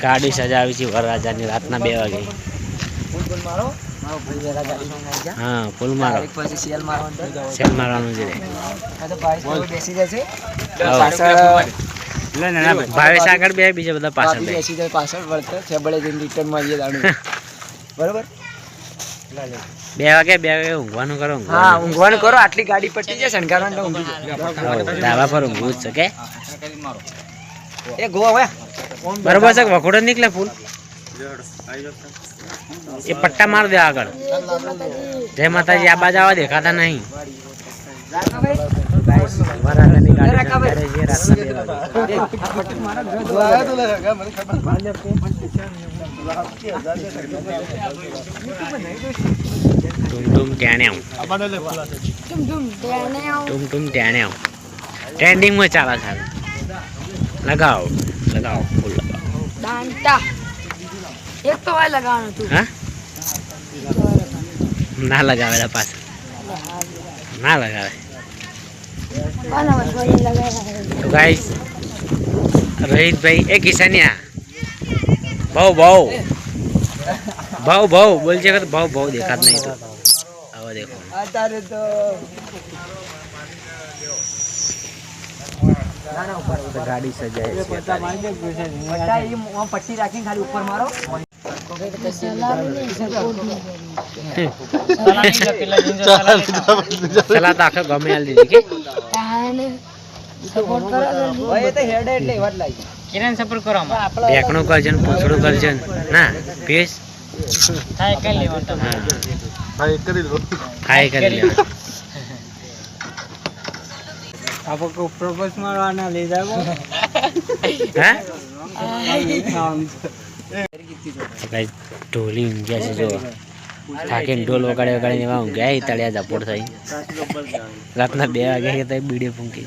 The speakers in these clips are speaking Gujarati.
ગાડી સજાવી છે વરરાજાની રાતના 2 વાગે. હા ફૂલ મારો સેલ મારવાનું છે. ભાવેશ આગળ બે બીજા બધા પાછળ બરાબર 2 વાગે ઊંઘવાનું કરો. હા ઊંઘવાનું કરો. આટલી ગાડી પટી જાય શણગારવાનું ઊંઘી ધાબા પર ઊંઘવું જ છે કે એ ગોવા હોય બરોબર છે. વખોડો નીકળે ફૂલ એ પટ્ટા માર દે આગળ. જય માતાજી. આ બાજુ આવા દેખાતા નહીં. વરરાજાની ગાડી શણગારે છે રાતના 2 વાગે. ટ્રેન્ડિંગમાં ચાલે છે. લગાવો લગાવો ફૂલ લગાવો. એક તો વાય લગાવવાનું હતું. હા ના લગાવેલા પાછા ના લગાવે. તો ગાઈસ રોહિતભાઈ એ કિસાનિયા ભાવ ભાવ ભાવ ભાવ બોલ છે કે ભાવ ભાવ દેખાત નહીં. તો હવે દેખો અત્યારે તો ગાડી સજાય છે. પટ્ટી રાખીને ખાલી ઉપર મારો. સલાહ તો આખો ગમે આલી દીધી કે બેકણું કરજે ને પૂછડું કરજે ના પીસ હાય કરી લો. आपको प्रपोज मारवाना ले जाओ હા ભાઈ ઢોલી ઊંઘ્યા છે. જો થાકીને ઢોલ વગાડે વગાડીને એવા ઊંઘ્યા. તળિયા ઝાપોડ થઈ રાતના 2 વાગે તો બીડી ફૂંકી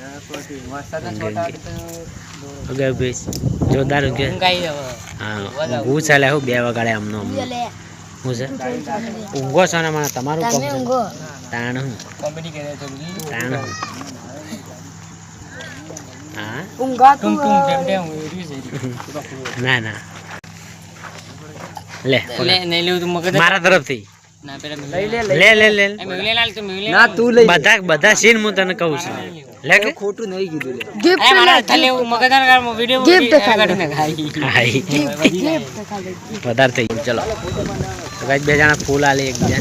જોરદાર ઊંઘ્યા. હા ઊંઘવું ચાલે હું 2 વગાડે આમનો હું છે ઊંઘો છો ને મને તમારું કામ તાણ હું તાણ હું હા ના ના લે મારા તરફથી બધા સીન હું તને કહું છું. લે કે ખોટું નહીં કીધું. વધારે થઈ ગયું. ચલો તો ગાઈસ 2 જણા ફૂલ આલી એકબીજા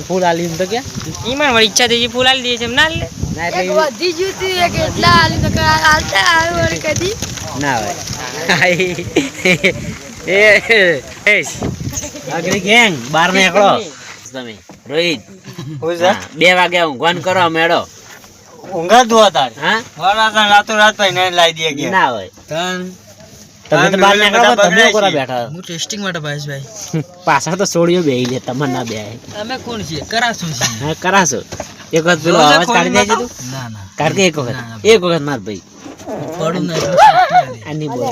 ફૂલ આલી એમ તો ક્યાં ઈચ્છા થઈ ફૂલ આલી દે છે એમ ના લે ના એટલે ના હોય. અગ્નિ ગેંગ બાર ને એકડો તમે રોહિત 2 વાગે ઊંઘવાનું કરો મેળો ઊંઘા દો તાર. હા રાતો રાત ભાઈ ને લાવી દે કે ના હોય. તમે તો બાર ને એકડો તમે કોરા બેઠા હું ટેસ્ટિંગ માટે ભાઈ પાછળ તો છોડીઓ બેહી લે તમને ના બેહે. તમે કોણ છે કરાસો છે? હા કરાસો. એક વખત પેલો અવાજ કાઢી દેજે તું. ના ના કાઢ એક વખત માર ભાઈ પડું ના આની બોલ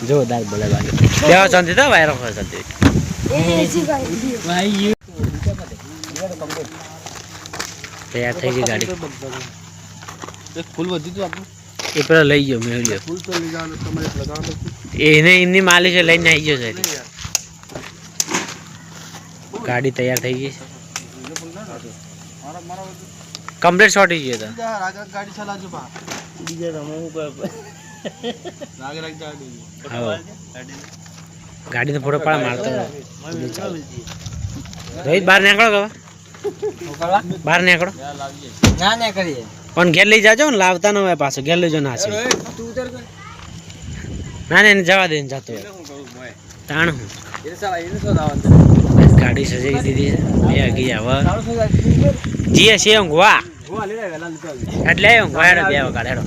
જોરદાર બોલે બાકી દેવા શાંતિ તો વાયરો હોય શાંતિ તૈયાર થઈ ગઈ ગાડી. ફૂલ વધી તું આપણું એ પેલા લઈ ગયો મેળ્યો ફૂલ તો લઈ જવાનું તમારે લગાવવાનું. એને એમની માલી છે લઈને આવી ગયો છે. ગાડી તૈયાર થઈ ગઈ છે. કમ્પ્લીટ શોર્ટ ગયો તો ગાડી ચલાવજો બા બીજા તમે હું રાગ રાગ ગાડીનો ફોટો પાડ મારતો રોહિત બહાર નીકળો કે બહાર નીકળો ના ના કરીએ પણ ઘેર લઈ જાજો ને લાવતા ન હોય પાછો ઘેર લેજો ના છે ના ના એને જવા દે જતો તાણ હું ગાડી સજાવી દીધી છે 2 વાગી હવે જીએ છે ઊંઘવા એટલે ઊંઘવા 2 વગાડે હેડો.